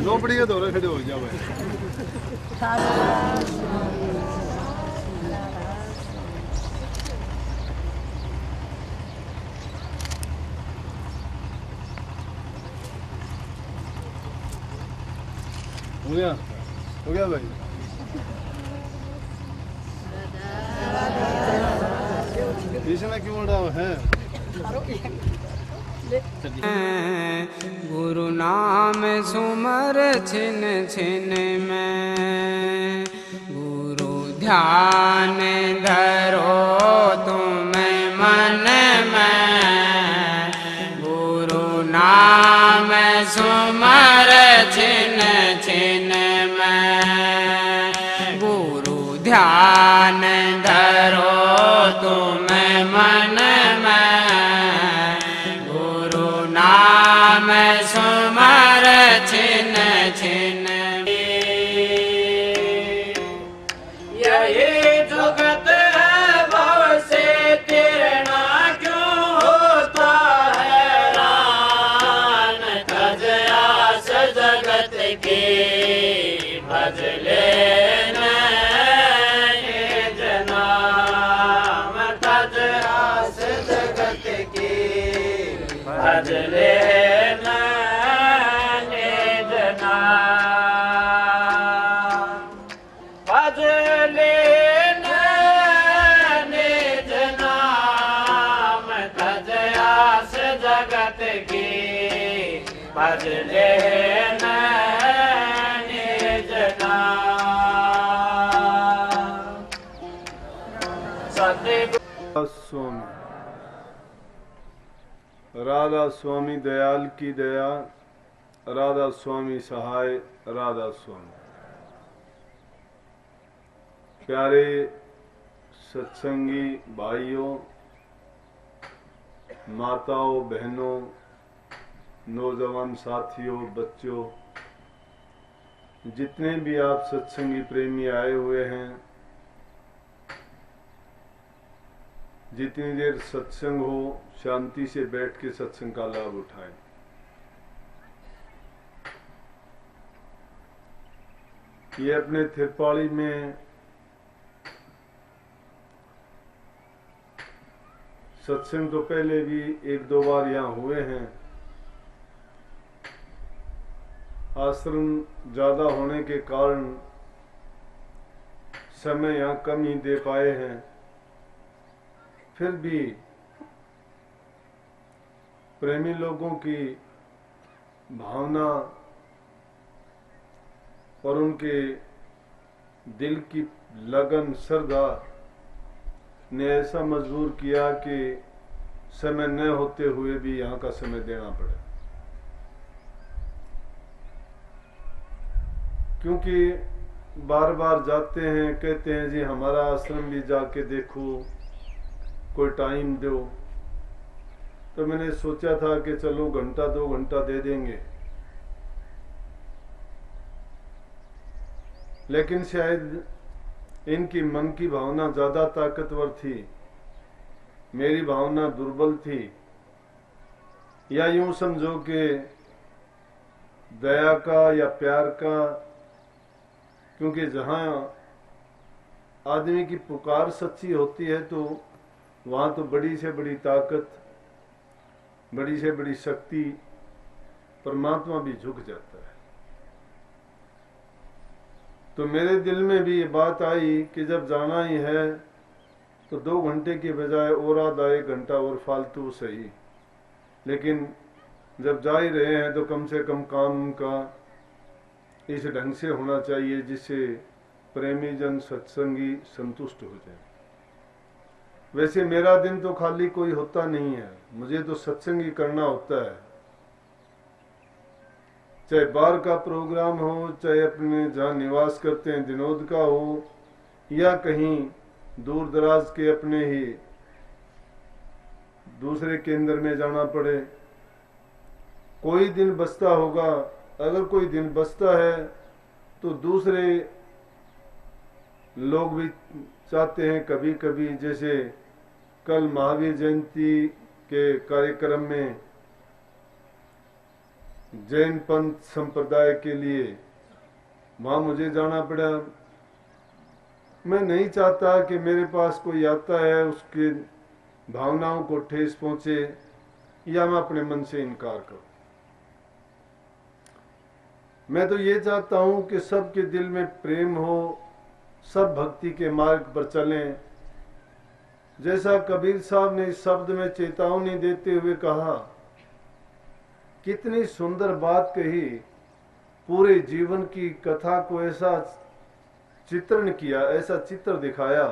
Nobody के दौरे खड़े हो जाओ हो गया भाई। इसमें क्यों उड़ा है? गुरु नाम सुमर छिन छिन में, गुरु ध्यान धरो तुम मन में, गुरु नाम सुमर छिन छिन में, गुरु ध्यान धरो तुम मन में, गुरु नाम सुमर छिन छिन। यही जुगत है भव से तिरना क्यों होता हैरान, तज आस जगत की भज लेना निज नाम, तज आस जगत की भज लेना निज नाम, भज लेना निज नाम, तज आस जगत की भज लेना निज नाम। सतगुरु स्वामी राधा स्वामी दयाल की दया, राधा स्वामी सहाय, राधा स्वामी। प्यारे सत्संगी भाइयों, माताओं, बहनों, नौजवान साथियों, बच्चों, जितने भी आप सत्संगी प्रेमी आए हुए हैं, जितनी देर सत्संग हो शांति से बैठ के सत्संग का लाभ उठाएं। ये अपने थिरपाली में सत्संग तो पहले भी एक दो बार यहाँ हुए हैं। आश्रम ज्यादा होने के कारण समय यहाँ कम ही दे पाए हैं, फिर भी प्रेमी लोगों की भावना और उनके दिल की लगन, श्रद्धा ने ऐसा मजबूर किया कि समय न होते हुए भी यहाँ का समय देना पड़े। क्योंकि बार बार जाते हैं, कहते हैं जी हमारा आश्रम भी जाके देखो, कोई टाइम दो। तो मैंने सोचा था कि चलो घंटा 2 घंटा दे देंगे, लेकिन शायद इनकी मन की भावना ज्यादा ताकतवर थी, मेरी भावना दुर्बल थी, या यूं समझो कि दया का या प्यार का। क्योंकि जहां आदमी की पुकार सच्ची होती है तो वहां तो बड़ी से बड़ी ताकत, बड़ी से बड़ी शक्ति, परमात्मा भी झुक जाता है। तो मेरे दिल में भी ये बात आई कि जब जाना ही है तो 2 घंटे की बजाय और आधा 1 घंटा और फालतू सही, लेकिन जब जा ही रहे हैं तो कम से कम काम का इस ढंग से होना चाहिए जिससे प्रेमी जन सत्संगी संतुष्ट हो जाए। वैसे मेरा दिन तो खाली कोई होता नहीं है, मुझे तो सत्संग ही करना होता है। चाहे बाहर का प्रोग्राम हो, चाहे अपने जहाँ निवास करते हैं दिनोद का हो, या कहीं दूर दराज के अपने ही दूसरे केंद्र में जाना पड़े। कोई दिन बचता होगा, अगर कोई दिन बचता है तो दूसरे लोग भी चाहते हैं कभी कभी, जैसे कल महावीर जयंती के कार्यक्रम में जैन पंथ संप्रदाय के लिए वहां मुझे जाना पड़ा। मैं नहीं चाहता कि मेरे पास कोई आता है उसके भावनाओं को ठेस पहुंचे या मैं अपने मन से इनकार करूं। मैं तो ये चाहता हूं कि सबके दिल में प्रेम हो, सब भक्ति के मार्ग पर चलें। जैसा कबीर साहब ने इस शब्द में चेतावनी देते हुए कहा, कितनी सुंदर बात कही, पूरे जीवन की कथा को ऐसा चित्रण किया, ऐसा चित्र दिखाया,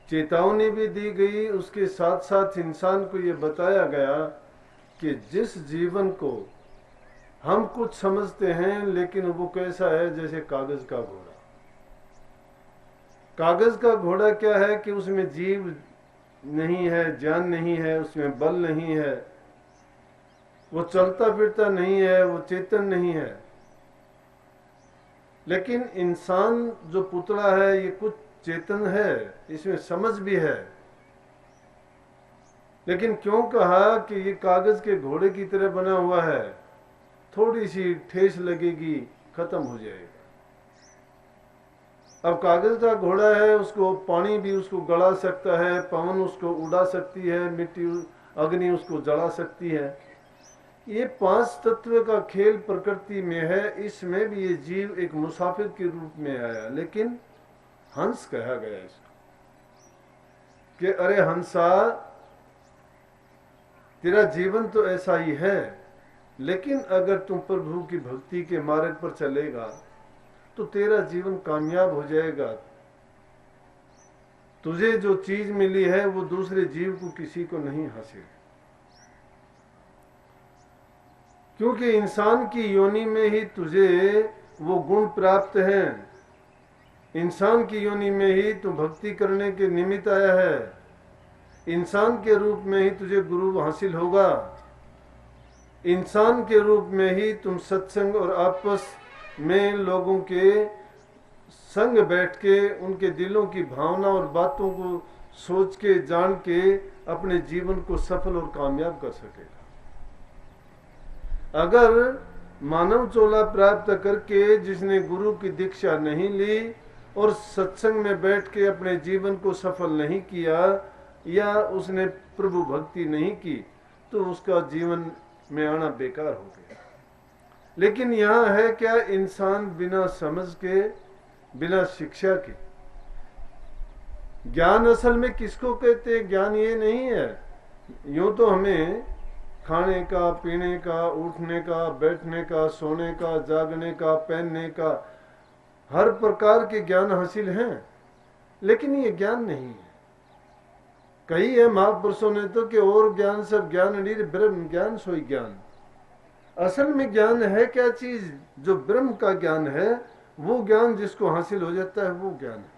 चेतावनी भी दी गई, उसके साथ साथ इंसान को ये बताया गया कि जिस जीवन को हम कुछ समझते हैं लेकिन वो कैसा है, जैसे कागज का घोड़ा। कागज का घोड़ा क्या है कि उसमें जीव नहीं है, जान नहीं है, उसमें बल नहीं है, वो चलता फिरता नहीं है, वो चेतन नहीं है। लेकिन इंसान जो पुतला है ये कुछ चेतन है, इसमें समझ भी है। लेकिन क्यों कहा कि ये कागज के घोड़े की तरह बना हुआ है, थोड़ी सी ठेस लगेगी खत्म हो जाएगा। अब कागज का घोड़ा है, उसको पानी भी उसको गड़ा सकता है, पवन उसको उड़ा सकती है, मिट्टी अग्नि उसको जला सकती है। ये 5 तत्व का खेल प्रकृति में है। इसमें भी ये जीव एक मुसाफिर के रूप में आया, लेकिन हंस कहा गया इसको कि अरे हंसा, तेरा जीवन तो ऐसा ही है, लेकिन अगर तुम प्रभु की भक्ति के मार्ग पर चलेगा तो तेरा जीवन कामयाब हो जाएगा। तुझे जो चीज मिली है वो दूसरे जीव को किसी को नहीं हासिल, क्योंकि इंसान की योनि में ही तुझे वो गुण प्राप्त हैं। इंसान की योनि में ही तू भक्ति करने के निमित्त आया है। इंसान के रूप में ही तुझे गुरु हासिल होगा। इंसान के रूप में ही तुम सत्संग और आपस में लोगों के संग बैठ के उनके दिलों की भावना और बातों को सोच के जान के अपने जीवन को सफल और कामयाब कर सकेगा। अगर मानव चोला प्राप्त करके जिसने गुरु की दीक्षा नहीं ली और सत्संग में बैठ के अपने जीवन को सफल नहीं किया या उसने प्रभु भक्ति नहीं की, तो उसका जीवन में आना बेकार हो गया। लेकिन यहाँ है क्या, इंसान बिना समझ के, बिना शिक्षा के, ज्ञान असल में किसको कहते हैं? ज्ञान ये नहीं है यूं तो हमें खाने का, पीने का, उठने का, बैठने का, सोने का, जागने का, पहनने का, हर प्रकार के ज्ञान हासिल हैं, लेकिन ये ज्ञान नहीं है। कही है महापुरुषों ने तो कि और ज्ञान सब ज्ञान नीर ब्रह्म ज्ञान सोई ज्ञान। असल में ज्ञान है क्या चीज? जो ब्रह्म का ज्ञान है, वो ज्ञान जिसको हासिल हो जाता है वो ज्ञान है।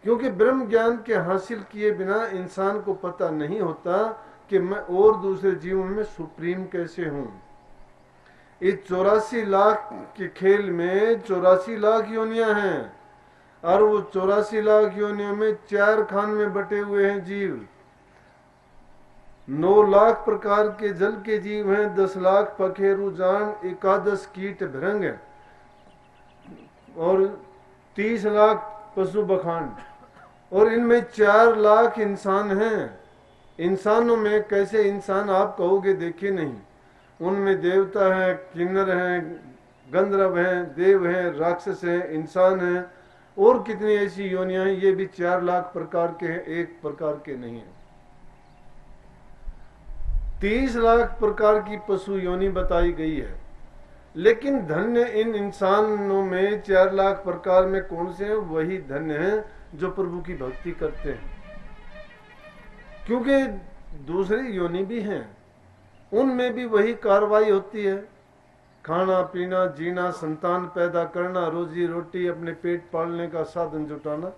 क्योंकि ब्रह्म ज्ञान के हासिल किए बिना इंसान को पता नहीं होता कि मैं और दूसरे जीवों में सुप्रीम कैसे हूं। इस 84 लाख के खेल में 84 लाख योनियां हैं और वो 84 लाख योनियों में 4 खान में बटे हुए हैं जीव। 9 लाख प्रकार के जल के जीव हैं, 10 लाख पखेरु जान, 11 कीट भृंग और 30 लाख पशु बखांड, और इनमें 4 लाख इंसान हैं। इंसानों में कैसे इंसान आप कहोगे देखे नहीं, उनमें देवता हैं, किन्नर हैं, गंधर्व हैं, देव हैं, राक्षस हैं, इंसान हैं, और कितनी ऐसी योनियां हैं। ये भी 4 लाख प्रकार के हैं, एक प्रकार के नहीं हैं। 30 लाख प्रकार की पशु योनि बताई गई है। लेकिन धन्य इन इंसानों में 4 लाख प्रकार में कौन से हैं? वही धन्य हैं जो प्रभु की भक्ति करते हैं। क्योंकि दूसरी योनि भी हैं, उनमें भी वही कार्रवाई होती है, खाना पीना, जीना, संतान पैदा करना, रोजी रोटी, अपने पेट पालने का साधन जुटाना।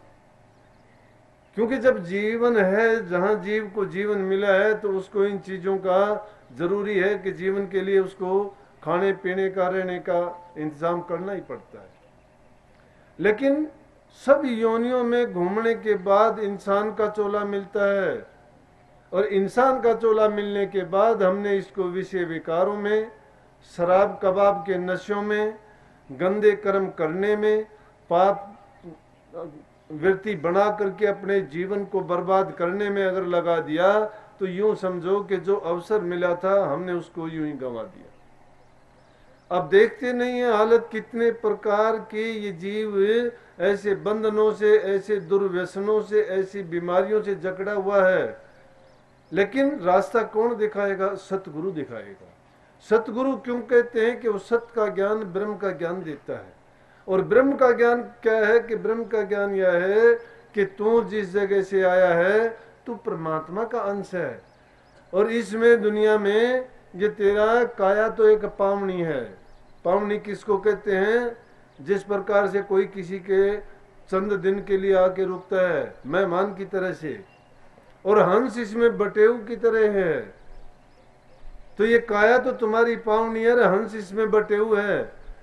क्योंकि जब जीवन है, जहां जीव को जीवन मिला है, तो उसको इन चीजों का जरूरी है कि जीवन के लिए उसको खाने पीने का, रहने का इंतजाम करना ही पड़ता है। लेकिन सब योनियों में घूमने के बाद इंसान का चोला मिलता है। और इंसान का चोला मिलने के बाद हमने इसको विषय विकारों में, शराब कबाब के नशों में, गंदे कर्म करने में, पाप वृत्ति बना करके अपने जीवन को बर्बाद करने में अगर लगा दिया तो यूं समझो कि जो अवसर मिला था हमने उसको यूं ही गंवा दिया। अब देखते नहीं है हालत कितने प्रकार के ये जीव ऐसे बंधनों से, ऐसे दुर्व्यसनों से, ऐसी बीमारियों से जकड़ा हुआ है। लेकिन रास्ता कौन दिखाएगा? सतगुरु दिखाएगा। सतगुरु क्यों कहते हैं कि वो सत्य का ज्ञान, ब्रह्म का ज्ञान देता है। और ब्रह्म का ज्ञान क्या है? कि ब्रह्म का ज्ञान यह है कि तू जिस जगह से आया है तू परमात्मा का अंश है। और इसमें दुनिया में ये तेरा काया तो एक पावनी है। पावनी किसको कहते हैं? जिस प्रकार से कोई किसी के चंद दिन के लिए आके रुकता है मेहमान की तरह से, और हंस इसमें बटेऊ की तरह है। तो ये काया तो तुम्हारी पावनी है, हंस इसमें बटेऊ है।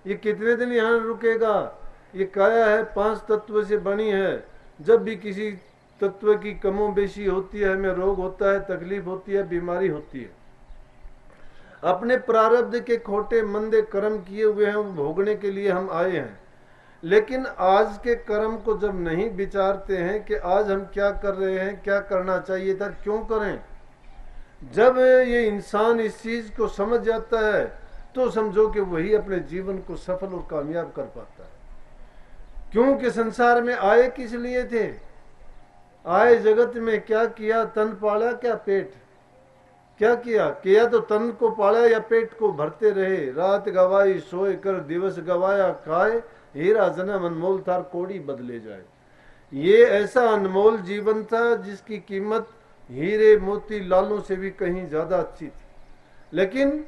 ये कितने दिन यहाँ रुकेगा? ये काया है 5 तत्व से बनी है। जब भी किसी तत्व की कमो बेशी होती है, हमें रोग होता है, तकलीफ होती है, बीमारी होती है। अपने प्रारब्ध के खोटे मंदे कर्म किए हुए हैं, वो भोगने के लिए हम आए हैं। लेकिन आज के कर्म को जब नहीं विचारते हैं कि आज हम क्या कर रहे हैं, क्या करना चाहिए था, क्यों करें, जब ये इंसान इस चीज को समझ जाता है तो समझो कि वही अपने जीवन को सफल और कामयाब कर पाता है। क्योंकि संसार में आए किस लिए थे? आए जगत में क्या किया? तन पाला क्या पेट? क्या किया? किया तो तन को पाला या पेट को भरते रहे। रात गवाई सोए कर, दिवस गवाया खाए, हीरा जन्म अनमोल थार कोड़ी बदले जाए। ये ऐसा अनमोल जीवन था जिसकी कीमत हीरे मोती लालों से भी कहीं ज्यादा अच्छी थी, लेकिन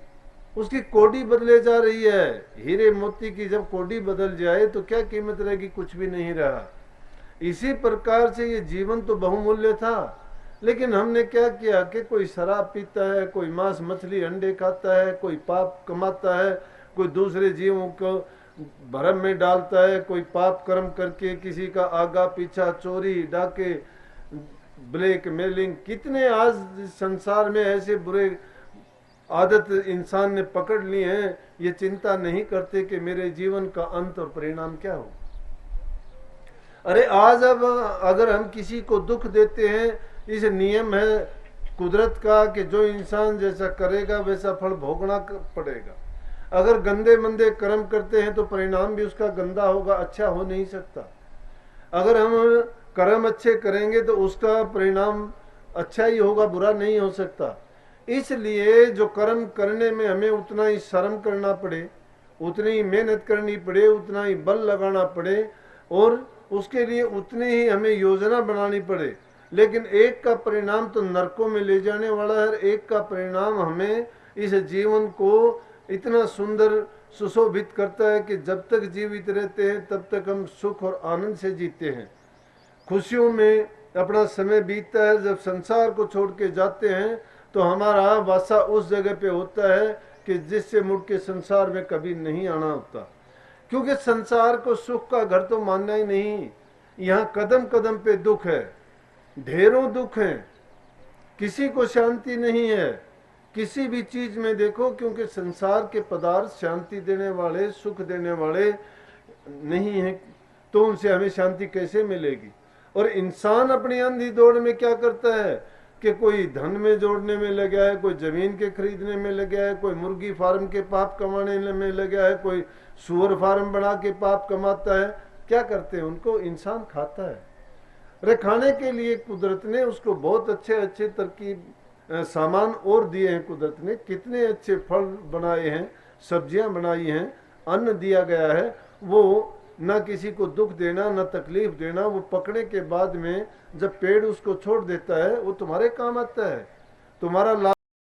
उसकी कोडी बदले जा रही है। हीरे मोती की जब कोडी बदल जाए तो क्या कीमत रहेगी? कुछ भी नहीं रहा। इसी प्रकार से ये जीवन तो बहुमूल्य था, लेकिन हमने क्या किया कि कोई शराब पीता है, कोई मांस मछली अंडे खाता है, कोई पाप कमाता है, कोई दूसरे जीवों को भरम में डालता है, कोई पाप कर्म करके किसी का आगा पीछा, चोरी डाके, ब्लैक मेलिंग, कितने आज संसार में ऐसे बुरे आदत इंसान ने पकड़ ली हैं। ये चिंता नहीं करते कि मेरे जीवन का अंत और परिणाम क्या हो। अरे आज अब अगर हम किसी को दुख देते हैं, इस नियम है कुदरत का कि जो इंसान जैसा करेगा वैसा फल भोगना पड़ेगा। अगर गंदे मंदे कर्म करते हैं तो परिणाम भी उसका गंदा होगा, अच्छा हो नहीं सकता। अगर हम कर्म अच्छे करेंगे तो उसका परिणाम अच्छा ही होगा, बुरा नहीं हो सकता। इसलिए जो कर्म करने में हमें उतना ही श्रम करना पड़े, उतनी ही मेहनत करनी पड़े, उतना ही बल लगाना पड़े, और उसके लिए उतनी ही हमें योजना बनानी पड़े। लेकिन एक का परिणाम तो नरकों में ले जाने वाला है, एक का परिणाम हमें इस जीवन को इतना सुंदर सुशोभित करता है कि जब तक जीवित रहते हैं तब तक हम सुख और आनंद से जीते हैं, खुशियों में अपना समय बीतता है। जब संसार को छोड़ के जाते हैं तो हमारा वासा उस जगह पे होता है कि जिससे मुड़ के संसार में कभी नहीं आना होता। क्योंकि संसार को सुख का घर तो मानना ही नहीं। यहाँ कदम कदम पे दुख है, ढेरों दुख हैं, किसी को शांति नहीं है किसी भी चीज में देखो। क्योंकि संसार के पदार्थ शांति देने वाले, सुख देने वाले नहीं है, तो उनसे हमें शांति कैसे मिलेगी। और इंसान अपनी अंधी दौड़ में क्या करता है कि कोई धन में जोड़ने में लगा है, कोई जमीन के खरीदने में लगा है, कोई मुर्गी फार्म के पाप कमाने में लगा है, कोई सुअर फार्म बना के पाप कमाता है। क्या करते हैं? उनको इंसान खाता है। अरे खाने के लिए कुदरत ने उसको बहुत अच्छे अच्छे तरकीब सामान और दिए हैं। कुदरत ने कितने अच्छे फल बनाए हैं, सब्जियां बनाई हैं, अन्न दिया गया है। वो न किसी को दुख देना, न तकलीफ देना। वो पकड़े के बाद में जब पेड़ उसको छोड़ देता है, वो तुम्हारे काम आता है, तुम्हारा